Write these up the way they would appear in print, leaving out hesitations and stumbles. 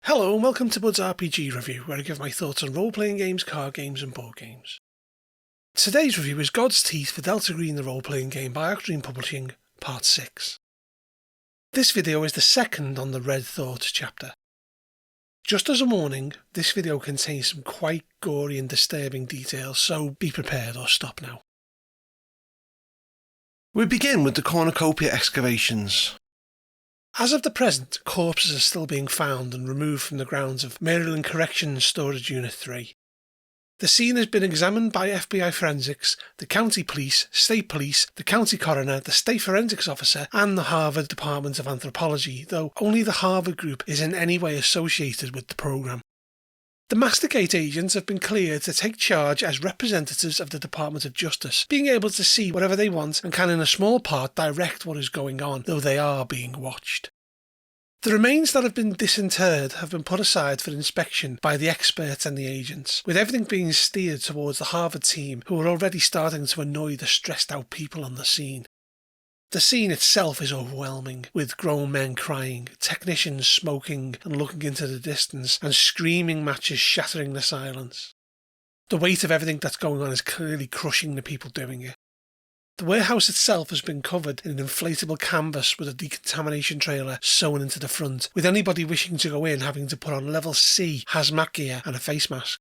Hello and welcome to Bud's RPG Review, where I give my thoughts on role-playing games, card games and board games. Today's review is God's Teeth for Delta Green the role-playing game by Octream Publishing, Part 6. This video is the second on the Red Thought chapter. Just as a warning, this video contains some quite gory and disturbing details, so be prepared or stop now. We begin with the cornucopia excavations. As of the present, corpses are still being found and removed from the grounds of Maryland Corrections Storage Unit 3. The scene has been examined by FBI Forensics, the County Police, State Police, the County Coroner, the State Forensics Officer and the Harvard Department of Anthropology, though only the Harvard group is in any way associated with the program. The Masticate agents have been cleared to take charge as representatives of the Department of Justice, being able to see whatever they want and can in a small part direct what is going on, though they are being watched. The remains that have been disinterred have been put aside for inspection by the experts and the agents, with everything being steered towards the Harvard team who are already starting to annoy the stressed out people on the scene. The scene itself is overwhelming, with grown men crying, technicians smoking and looking into the distance, and screaming matches shattering the silence. The weight of everything that's going on is clearly crushing the people doing it. The warehouse itself has been covered in an inflatable canvas with a decontamination trailer sewn into the front, with anybody wishing to go in having to put on level C hazmat gear and a face mask.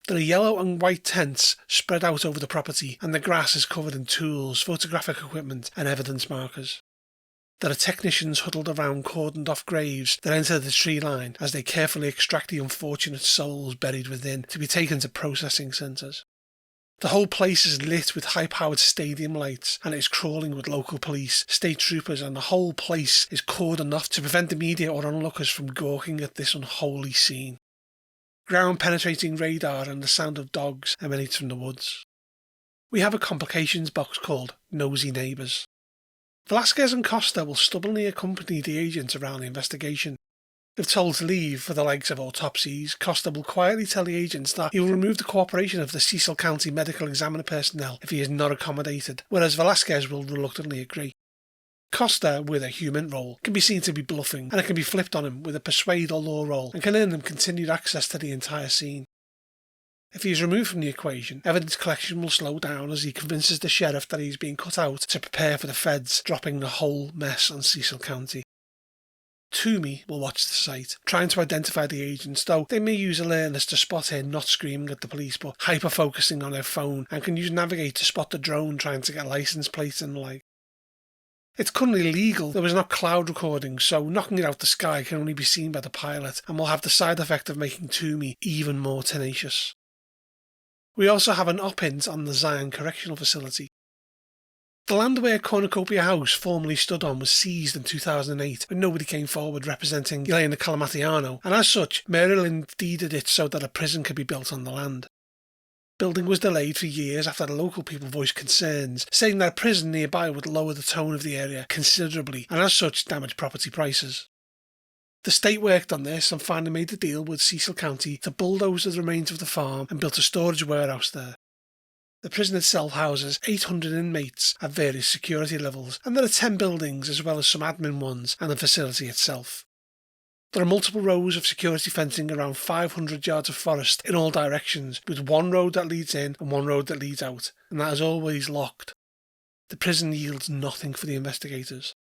There are yellow and white tents spread out over the property, and the grass is covered in tools, photographic equipment and evidence markers. There are technicians huddled around cordoned off graves that enter the tree line as they carefully extract the unfortunate souls buried within to be taken to processing centres. The whole place is lit with high-powered stadium lights, and it is crawling with local police, state troopers, and the whole place is cordoned off to prevent the media or onlookers from gawking at this unholy scene. Ground-penetrating radar and the sound of dogs emanates from the woods. We have a complications box called Nosy Neighbours. Velasquez and Costa will stubbornly accompany the agents around the investigation. If told to leave for the likes of autopsies, Costa will quietly tell the agents that he will remove the cooperation of the Cecil County Medical Examiner personnel if he is not accommodated, whereas Velasquez will reluctantly agree. Costa, with a human role, can be seen to be bluffing, and it can be flipped on him with a persuade or law roll, and can earn him continued access to the entire scene. If he is removed from the equation, evidence collection will slow down as he convinces the sheriff that he is being cut out to prepare for the feds dropping the whole mess on Cecil County. Toomey will watch the site, trying to identify the agents, though they may use alertness to spot her not screaming at the police but hyper-focusing on her phone, and can use Navigate to spot the drone trying to get license plates and the like. It's currently legal, there is not cloud recording, so knocking it out the sky can only be seen by the pilot and will have the side effect of making Toomey even more tenacious. We also have an op-int on the Zion Correctional Facility. The land where Cornucopia House formerly stood on was seized in 2008 when nobody came forward representing Elena Calamatiano, and as such, Maryland deeded it so that a prison could be built on the land. Building was delayed for years after the local people voiced concerns, saying that a prison nearby would lower the tone of the area considerably and as such damage property prices. The state worked on this and finally made a deal with Cecil County to bulldoze the remains of the farm and built a storage warehouse there. The prison itself houses 800 inmates at various security levels, and there are 10 buildings as well as some admin ones and the facility itself. There are multiple rows of security fencing around 500 yards of forest in all directions, with one road that leads in and one road that leads out, and that is always locked. The prison yields nothing for the investigators.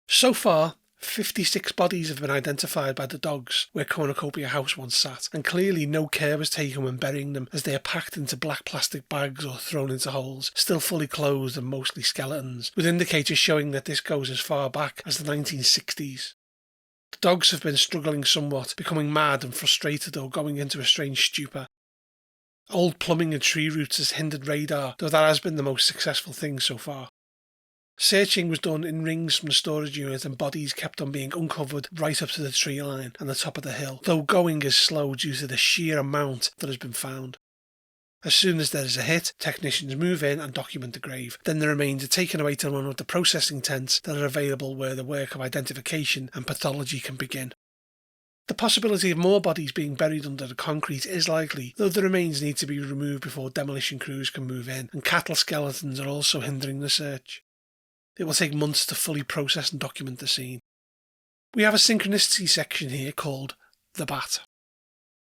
So far, 56 bodies have been identified by the dogs where Cornucopia House once sat, and clearly no care was taken when burying them as they are packed into black plastic bags or thrown into holes, still fully closed and mostly skeletons, with indicators showing that this goes as far back as the 1960s. The dogs have been struggling somewhat, becoming mad and frustrated or going into a strange stupor. Old plumbing and tree roots has hindered radar, though that has been the most successful thing so far. Searching was done in rings from the storage unit and bodies kept on being uncovered right up to the tree line and the top of the hill, though going is slow due to the sheer amount that has been found. As soon as there is a hit, technicians move in and document the grave. Then the remains are taken away to one of the processing tents that are available where the work of identification and pathology can begin. The possibility of more bodies being buried under the concrete is likely, though the remains need to be removed before demolition crews can move in, and cattle skeletons are also hindering the search. It will take months to fully process and document the scene. We have a synchronicity section here called the bat.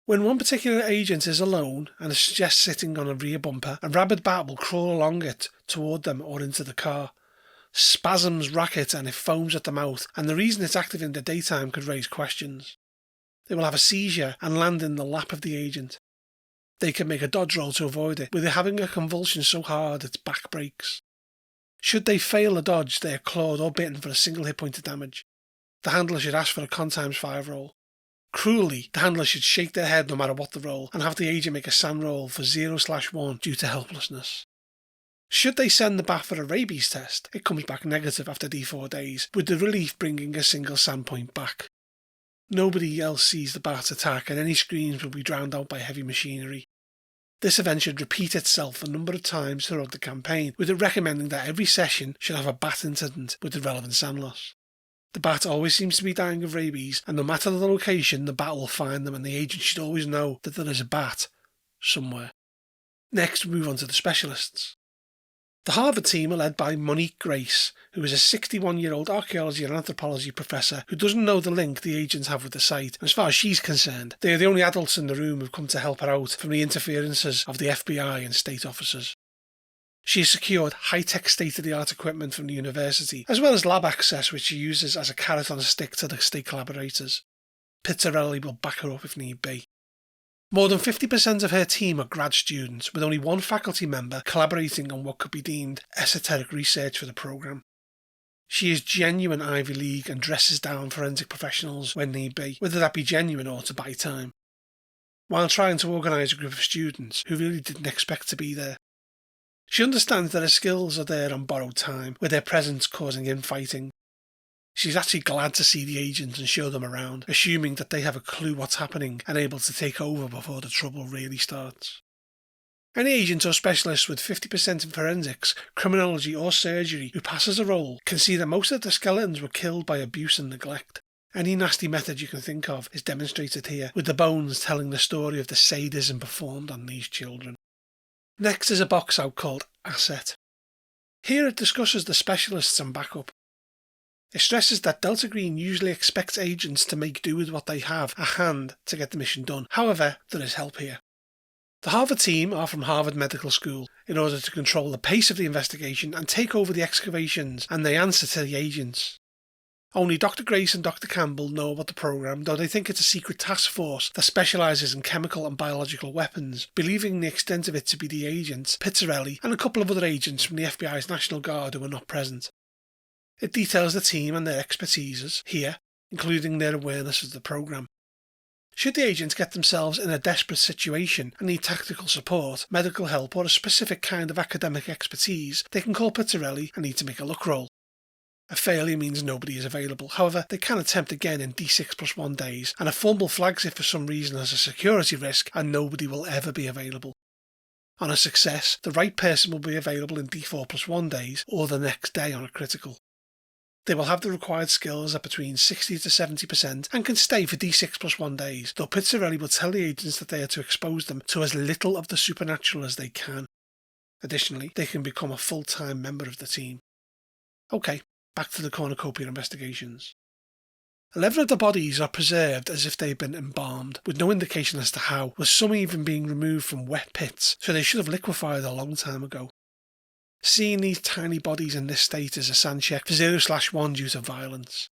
When one particular agent is alone and is just sitting on a rear bumper, a rabid bat will crawl along it toward them or into the car. Spasms rack it and it foams at the mouth, and the reason it's active in the daytime could raise questions. They will have a seizure and land in the lap of the agent. They can make a dodge roll to avoid it, with it having a convulsion so hard its back breaks. Should they fail a dodge, they are clawed or bitten for a single hit point of damage. The handler should ask for a con times 5 roll. Cruelly, the handler should shake their head no matter what the roll, and have the agent make a SAN roll for 0/1 due to helplessness. Should they send the bat for a rabies test, it comes back negative after D4 days, with the relief bringing a single SAN point back. Nobody else sees the bat attack, and any screams will be drowned out by heavy machinery. This event should repeat itself a number of times throughout the campaign, with it recommending that every session should have a bat incident with the relevant SAN loss. The bat always seems to be dying of rabies, and no matter the location, the bat will find them, and the agent should always know that there is a bat somewhere. Next, we move on to the specialists. The Harvard team are led by Monique Grace, who is a 61-year-old archaeology and anthropology professor who doesn't know the link the agents have with the site. As far as she's concerned, they are the only adults in the room who've come to help her out from the interferences of the FBI and state officers. She has secured high-tech state-of-the-art equipment from the university, as well as lab access which she uses as a carrot on a stick to the state collaborators. Pizzarelli will back her up if need be. More than 50% of her team are grad students, with only one faculty member collaborating on what could be deemed esoteric research for the programme. She is genuine Ivy League and dresses down forensic professionals when need be, whether that be genuine or to buy time, while trying to organise a group of students who really didn't expect to be there. She understands that her skills are there on borrowed time, with their presence causing infighting. She's actually glad to see the agents and show them around, assuming that they have a clue what's happening and able to take over before the trouble really starts. Any agent or specialist with 50% in forensics, criminology or surgery who passes a role can see that most of the skeletons were killed by abuse and neglect. Any nasty method you can think of is demonstrated here, with the bones telling the story of the sadism performed on these children. Next is a box out called Asset. Here it discusses the specialists and backup. It stresses that Delta Green usually expects agents to make do with what they have at hand to get the mission done. However, there is help here. The Harvard team are from Harvard Medical School in order to control the pace of the investigation and take over the excavations, and they answer to the agents. Only Dr. Grace and Dr. Campbell know about the program, though they think it's a secret task force that specialises in chemical and biological weapons, believing the extent of it to be the agents, Pizzarelli, and a couple of other agents from the FBI's National Guard who are not present. It details the team and their expertises here, including their awareness of the program. Should the agents get themselves in a desperate situation and need tactical support, medical help, or a specific kind of academic expertise, they can call Pizzarelli and need to make a luck roll. A failure means nobody is available. However, they can attempt again in D6+1 days, and a fumble flags it for some reason as a security risk, and nobody will ever be available. On a success, the right person will be available in D4+1 days, or the next day on a critical. They will have the required skills at between 60 to 70% and can stay for D6+1 days, though Pizzarelli will tell the agents that they are to expose them to as little of the supernatural as they can. Additionally, they can become a full-time member of the team. Okay, back to the cornucopia investigations. 11 of the bodies are preserved as if they've been embalmed, with no indication as to how, with some even being removed from wet pits, so they should have liquefied a long time ago. Seeing these tiny bodies in this state is a SAN check for 0/1 due to violence.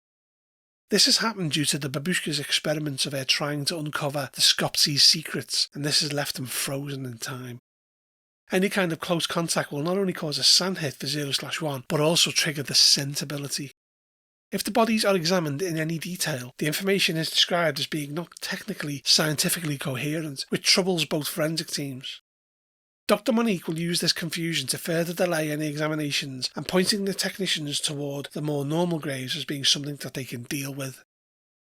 This has happened due to the babushka's experiments of her trying to uncover the Skoptsy's secrets, and this has left them frozen in time. Any kind of close contact will not only cause a SAN hit for 0/1, but also trigger the scent ability. If the bodies are examined in any detail, the information is described as being not technically scientifically coherent, which troubles both forensic teams. Dr. Monique will use this confusion to further delay any examinations and pointing the technicians toward the more normal graves as being something that they can deal with.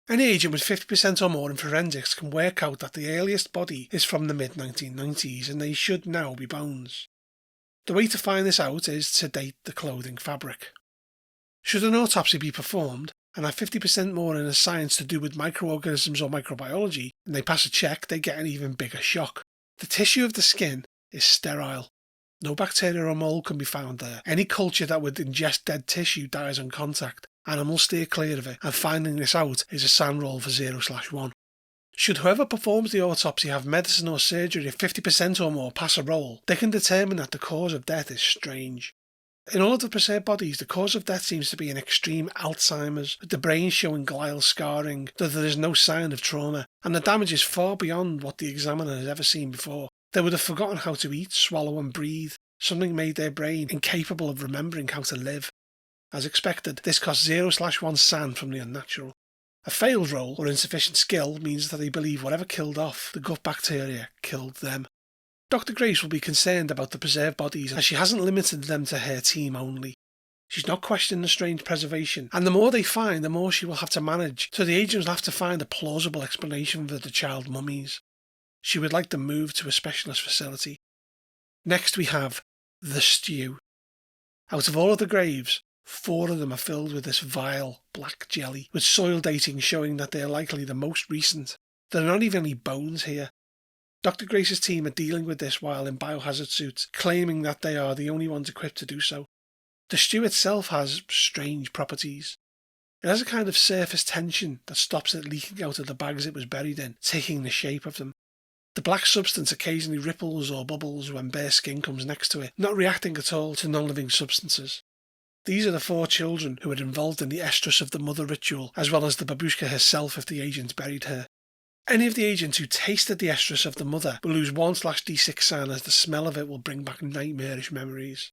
Any agent with 50% or more in forensics can work out that the earliest body is from the mid-1990s and they should now be bones. The way to find this out is to date the clothing fabric. Should an autopsy be performed and have 50% more in a science to do with microorganisms or microbiology, and they pass a check, they get an even bigger shock. The tissue of the skin is sterile. No bacteria or mold can be found there. Any culture that would ingest dead tissue dies on contact. Animals steer clear of it, and finding this out is a SAN roll for 0/1. Should whoever performs the autopsy have medicine or surgery if 50% or more pass a roll, they can determine that the cause of death is strange. In all of the preserved bodies, the cause of death seems to be an extreme Alzheimer's, with the brain showing glial scarring, though there is no sign of trauma, and the damage is far beyond what the examiner has ever seen before. They would have forgotten how to eat, swallow and breathe. Something made their brain incapable of remembering how to live. As expected, this cost 0/1 SAN from the unnatural. A failed roll or insufficient skill means that they believe whatever killed off the gut bacteria killed them. Dr. Grace will be concerned about the preserved bodies as she hasn't limited them to her team only. She's not questioning the strange preservation, and the more they find, the more she will have to manage, so the agents will have to find a plausible explanation for the child mummies. She would like them moved to a specialist facility. Next we have the stew. Out of all of the graves, 4 of them are filled with this vile black jelly, with soil dating showing that they are likely the most recent. There are not even any bones here. Dr. Grace's team are dealing with this while in biohazard suits, claiming that they are the only ones equipped to do so. The stew itself has strange properties. It has a kind of surface tension that stops it leaking out of the bags it was buried in, taking the shape of them. The black substance occasionally ripples or bubbles when bare skin comes next to it, not reacting at all to non-living substances. These are the 4 children who were involved in the estrus of the mother ritual, as well as the babushka herself if the agents buried her. Any of the agents who tasted the estrus of the mother will lose 1/D6 SAN, as the smell of it will bring back nightmarish memories.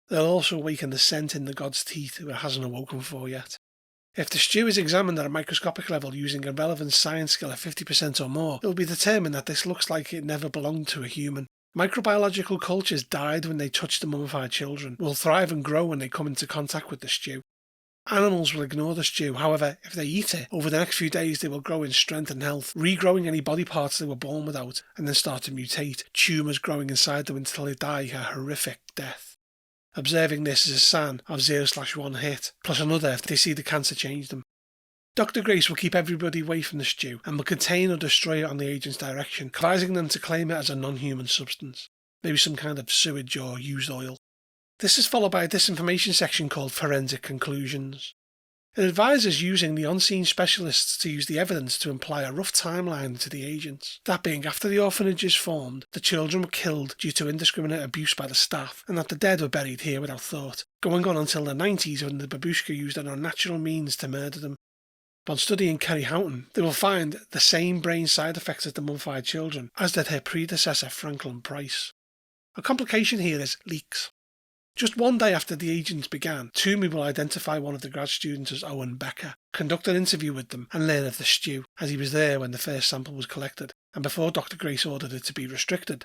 They'll also awaken the scent in the god's teeth who it hasn't awoken for yet. If the stew is examined at a microscopic level using a relevant science skill of 50% or more, it will be determined that this looks like it never belonged to a human. Microbiological cultures died when they touched the mummified children, will thrive and grow when they come into contact with the stew. Animals will ignore the stew, however, if they eat it, over the next few days they will grow in strength and health, regrowing any body parts they were born without, and then start to mutate, tumours growing inside them until they die a horrific death. Observing this is a SAN of 0/1 hit, plus another if they see the cancer change them. Dr. Grace will keep everybody away from the stew and will contain or destroy it on the agent's direction, advising them to claim it as a non-human substance, maybe some kind of sewage or used oil. This is followed by a disinformation section called Forensic Conclusions. It advises using the on-scene specialists to use the evidence to imply a rough timeline to the agents. That being, after the orphanage is formed, the children were killed due to indiscriminate abuse by the staff, and that the dead were buried here without thought, going on until the 90s when the babushka used an unnatural means to murder them. Upon studying Kerry Houghton, they will find the same brain side effects as the mummified children, as did her predecessor Franklin Price. A complication here is leaks. Just one day after the agents began, Toomey will identify one of the grad students as Owen Becker, conduct an interview with them, and learn of the stew, as he was there when the first sample was collected, and before Dr. Grace ordered it to be restricted.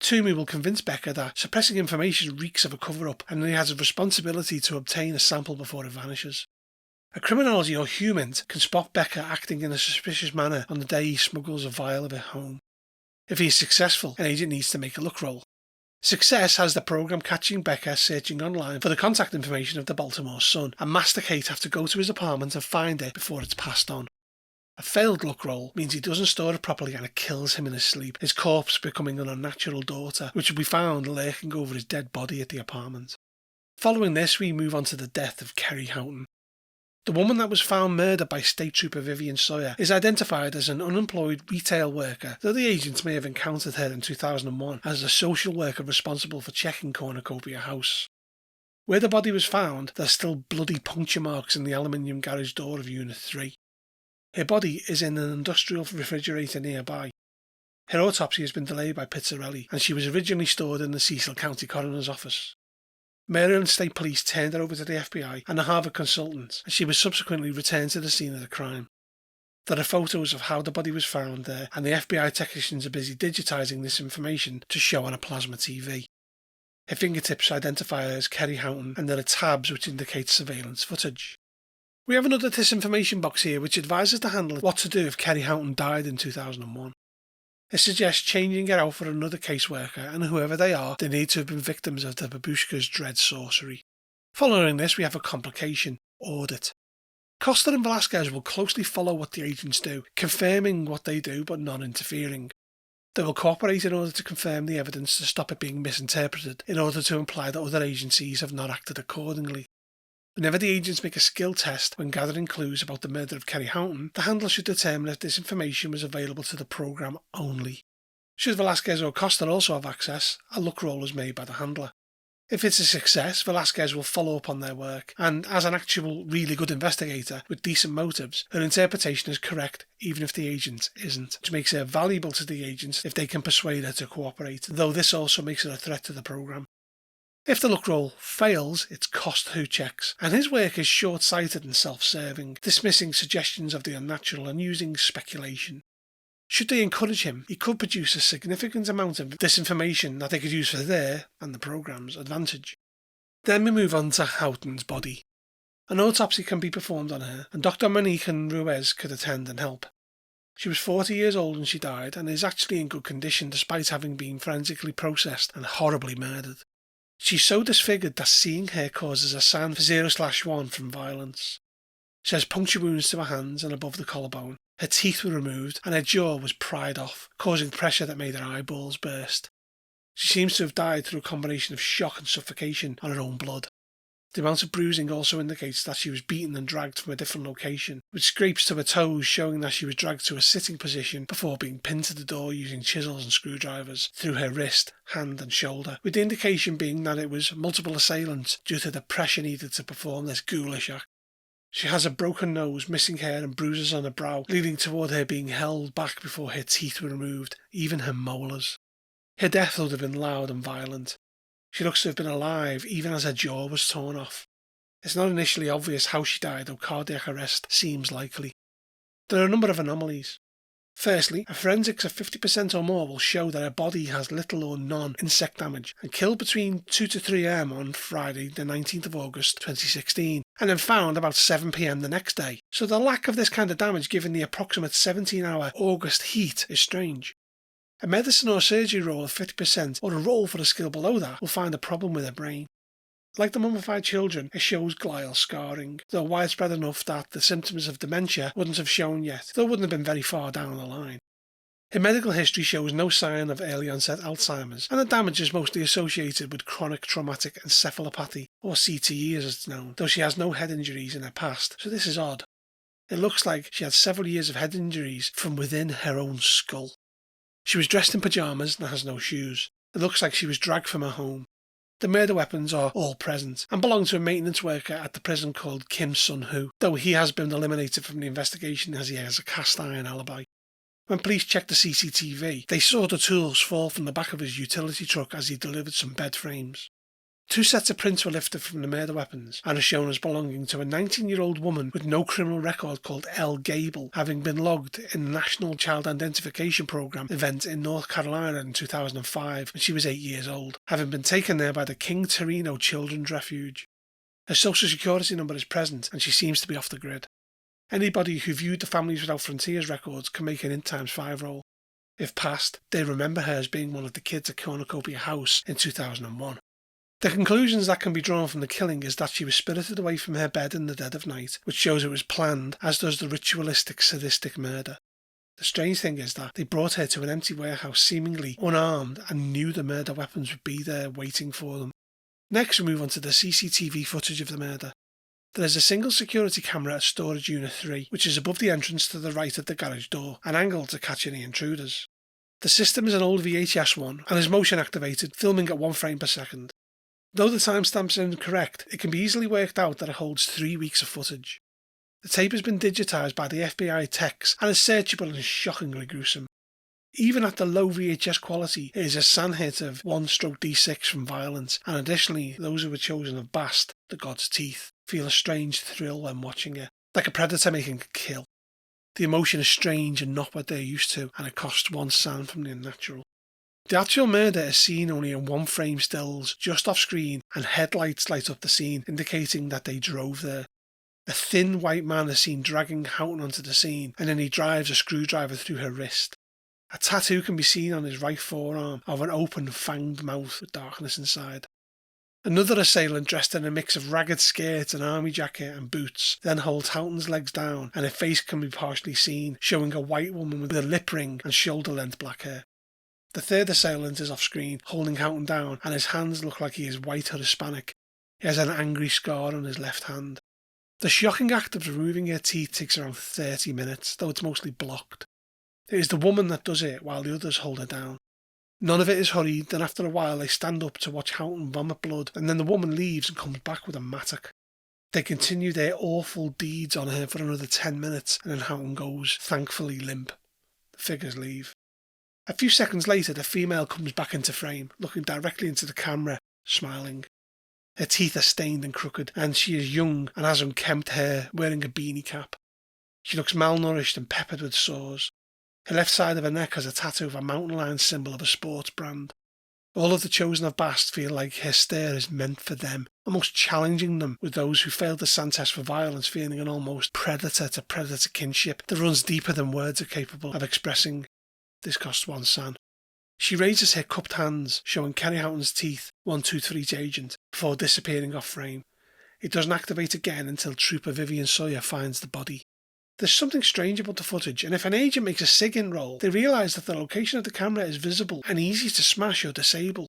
Toomey will convince Becker that suppressing information reeks of a cover-up, and he has a responsibility to obtain a sample before it vanishes. A criminology or humint can spot Becker acting in a suspicious manner on the day he smuggles a vial of it home. If he is successful, an agent needs to make a luck roll. Success has the program catching Becker searching online for the contact information of the Baltimore Sun, and Masticate have to go to his apartment and find it before it's passed on. A failed luck roll means he doesn't store it properly and it kills him in his sleep, his corpse becoming an unnatural daughter, which will be found lurking over his dead body at the apartment. Following this, we move on to the death of Kerry Houghton. The woman that was found murdered by State Trooper Vivian Sawyer is identified as an unemployed retail worker, though the agents may have encountered her in 2001 as a social worker responsible for checking Cornucopia House. Where the body was found, there's still bloody puncture marks in the aluminium garage door of Unit 3. Her body is in an industrial refrigerator nearby. Her autopsy has been delayed by Pizzarelli, and she was originally stored in the Cecil County Coroner's Office. Maryland State Police turned her over to the FBI and the Harvard consultants, and she was subsequently returned to the scene of the crime. There are photos of how the body was found there, and the FBI technicians are busy digitising this information to show on a plasma TV. Her fingertips identify her as Kerry Houghton, and there are tabs which indicate surveillance footage. We have another disinformation box here which advises the handler what to do if Kerry Houghton died in 2001. It suggests changing it out for another caseworker, and whoever they are, they need to have been victims of the babushka's dread sorcery. Following this, we have a complication: audit. Costa and Velasquez will closely follow what the agents do, confirming what they do but not interfering. They will cooperate in order to confirm the evidence to stop it being misinterpreted, in order to imply that other agencies have not acted accordingly. Whenever the agents make a skill test when gathering clues about the murder of Kerry Houghton, the handler should determine if this information was available to the program only. Should Velasquez or Costa also have access, a luck roll is made by the handler. If it's a success, Velasquez will follow up on their work, and as an actual really good investigator with decent motives, her interpretation is correct even if the agent isn't, which makes her valuable to the agents if they can persuade her to cooperate, though this also makes her a threat to the program. If the luck roll fails, it's Costa who checks, and his work is short-sighted and self-serving, dismissing suggestions of the unnatural and using speculation. Should they encourage him, he could produce a significant amount of disinformation that they could use for their, and the program's, advantage. Then we move on to Houghton's body. An autopsy can be performed on her, and Dr. Monique and Ruiz could attend and help. She was 40 years old when she died, and is actually in good condition despite having been forensically processed and horribly murdered. She's so disfigured that seeing her causes a sign for 0/1 from violence. She has puncture wounds to her hands and above the collarbone. Her teeth were removed and her jaw was pried off, causing pressure that made her eyeballs burst. She seems to have died through a combination of shock and suffocation on her own blood. The amount of bruising also indicates that she was beaten and dragged from a different location, with scrapes to her toes showing that she was dragged to a sitting position before being pinned to the door using chisels and screwdrivers through her wrist, hand and shoulder, with the indication being that it was multiple assailants due to the pressure needed to perform this ghoulish act. She has a broken nose, missing hair and bruises on her brow, leading toward her being held back before her teeth were removed, even her molars. Her death would have been loud and violent. She looks to have been alive even as her jaw was torn off. It's not initially obvious how she died, though cardiac arrest seems likely. There are a number of anomalies. Firstly, a forensics of 50% or more will show that her body has little or none insect damage and killed between 2 to 3 am on Friday the 19th of August 2016 and then found about 7 pm the next day, so the lack of this kind of damage given the approximate 17-hour August heat is strange. A medicine or surgery roll of 50% or a roll for a skill below that will find a problem with her brain. Like the mummified children, it shows glial scarring, though widespread enough that the symptoms of dementia wouldn't have shown yet, though it wouldn't have been very far down the line. Her medical history shows no sign of early onset Alzheimer's, and the damage is mostly associated with chronic traumatic encephalopathy, or CTE as it's known, though she has no head injuries in her past, so this is odd. It looks like she had several years of head injuries from within her own skull. She was dressed in pyjamas and has no shoes. It looks like she was dragged from her home. The murder weapons are all present and belong to a maintenance worker at the prison called Kim Sun-Hoo, though he has been eliminated from the investigation as he has a cast iron alibi. When police checked the CCTV, they saw the tools fall from the back of his utility truck as he delivered some bed frames. 2 sets of prints were lifted from the murder weapons and are shown as belonging to a 19-year-old woman with no criminal record called Elle Gable, having been logged in the National Child Identification Program event in North Carolina in 2005 when she was 8 years old, having been taken there by the King Torino Children's Refuge. Her social security number is present and she seems to be off the grid. Anybody who viewed the Families Without Frontiers records can make an int×5 roll. If passed, they remember her as being one of the kids at Cornucopia House in 2001. The conclusions that can be drawn from the killing is that she was spirited away from her bed in the dead of night, which shows it was planned, as does the ritualistic sadistic murder. The strange thing is that they brought her to an empty warehouse seemingly unarmed and knew the murder weapons would be there waiting for them. Next we move on to the CCTV footage of the murder. There is a single security camera at Storage Unit 3, which is above the entrance to the right of the garage door, and angled to catch any intruders. The system is an old VHS one and is motion activated, filming at 1 frame per second. Though the timestamps are incorrect, it can be easily worked out that it holds 3 weeks of footage. The tape has been digitised by the FBI techs and is searchable and shockingly gruesome. Even at the low VHS quality, it is a sandhit of 1/D6 from violence, and additionally, those who were chosen of Bast, the god's teeth, feel a strange thrill when watching it, like a predator making a kill. The emotion is strange and not what they're used to, and it costs 1 sound from the unnatural. The actual murder is seen only in 1 frame stills, just off screen, and headlights light up the scene, indicating that they drove there. A thin white man is seen dragging Houghton onto the scene, and then he drives a screwdriver through her wrist. A tattoo can be seen on his right forearm of an open, fanged mouth with darkness inside. Another assailant dressed in a mix of ragged skirts, an army jacket and boots then holds Houghton's legs down, and her face can be partially seen, showing a white woman with a lip ring and shoulder-length black hair. The third assailant is off screen, holding Houghton down, and his hands look like he is white or Hispanic. He has an angry scar on his left hand. The shocking act of removing her teeth takes around 30 minutes, though it's mostly blocked. It is the woman that does it while the others hold her down. None of it is hurried, and after a while they stand up to watch Houghton vomit blood, and then the woman leaves and comes back with a mattock. They continue their awful deeds on her for another 10 minutes, and then Houghton goes, thankfully limp. The figures leave. A few seconds later, the female comes back into frame, looking directly into the camera, smiling. Her teeth are stained and crooked, and she is young and has unkempt hair, wearing a beanie cap. She looks malnourished and peppered with sores. Her left side of her neck has a tattoo of a mountain lion symbol of a sports brand. All of the chosen of Bast feel like her stare is meant for them, almost challenging them, with those who failed the sand test for violence feeling an almost predator-to-predator kinship that runs deeper than words are capable of expressing. This costs 1 san. She raises her cupped hands, showing Kenny Houghton's teeth, 1, 2, 3 to agent, before disappearing off frame. It doesn't activate again until Trooper Vivian Sawyer finds the body. There's something strange about the footage, and if an agent makes a SIG-in roll, they realise that the location of the camera is visible and easy to smash or disable.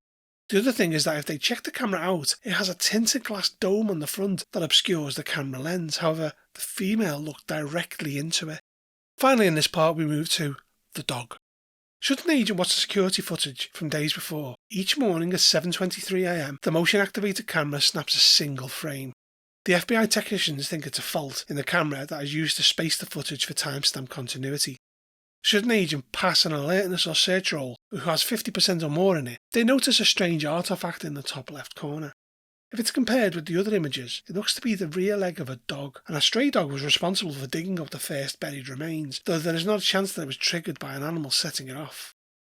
The other thing is that if they check the camera out, it has a tinted glass dome on the front that obscures the camera lens. However, the female looked directly into it. Finally in this part we move to the dog. Should an agent watch the security footage from days before, each morning at 7:23 AM, the motion-activated camera snaps a single frame. The FBI technicians think it's a fault in the camera that is used to space the footage for timestamp continuity. Should an agent pass an alertness or search roll who has 50% or more in it, they notice a strange artifact in the top left corner. If it's compared with the other images, it looks to be the rear leg of a dog, and a stray dog was responsible for digging up the first buried remains, though there is not a chance that it was triggered by an animal setting it off.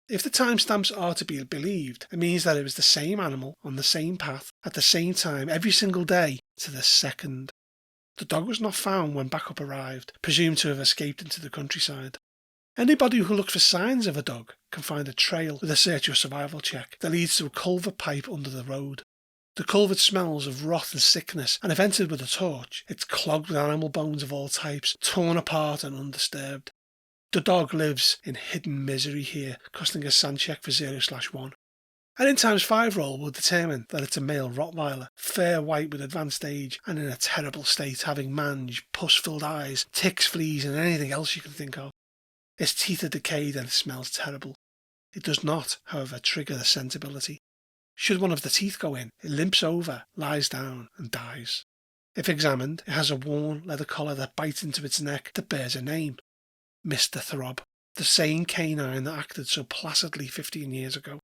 If the timestamps are to be believed, it means that it was the same animal on the same path at the same time every single day to the second. The dog was not found when backup arrived, presumed to have escaped into the countryside. Anybody who looks for signs of a dog can find a trail with a search or survival check that leads to a culvert pipe under the road. The culvert smells of rot and sickness, and if entered with a torch, it's clogged with animal bones of all types, torn apart and undisturbed. The dog lives in hidden misery here, costing a sand check for 0/1. An in×5 roll will determine that it's a male Rottweiler, fair white with advanced age and in a terrible state, having mange, pus-filled eyes, ticks, fleas and anything else you can think of. Its teeth are decayed and it smells terrible. It does not, however, trigger the scent ability. Should one of the teeth go in, it limps over, lies down and dies. If examined, it has a worn leather collar that bites into its neck that bears a name. Mr. Throb, the same canine that acted so placidly 15 years ago.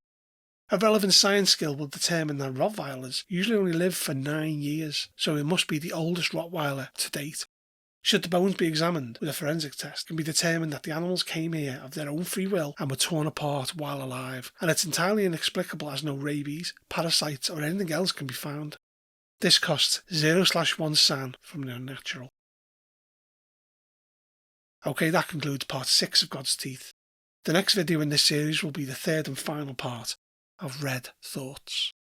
A relevant science skill will determine that Rottweilers usually only live for 9 years, so it must be the oldest Rottweiler to date. Should the bones be examined with a forensic test, it can be determined that the animals came here of their own free will and were torn apart while alive, and it's entirely inexplicable as no rabies, parasites or anything else can be found. This costs 0/1 san from the unnatural. Okay, that concludes part 6 of God's Teeth. The next video in this series will be the third and final part of Red Thoughts.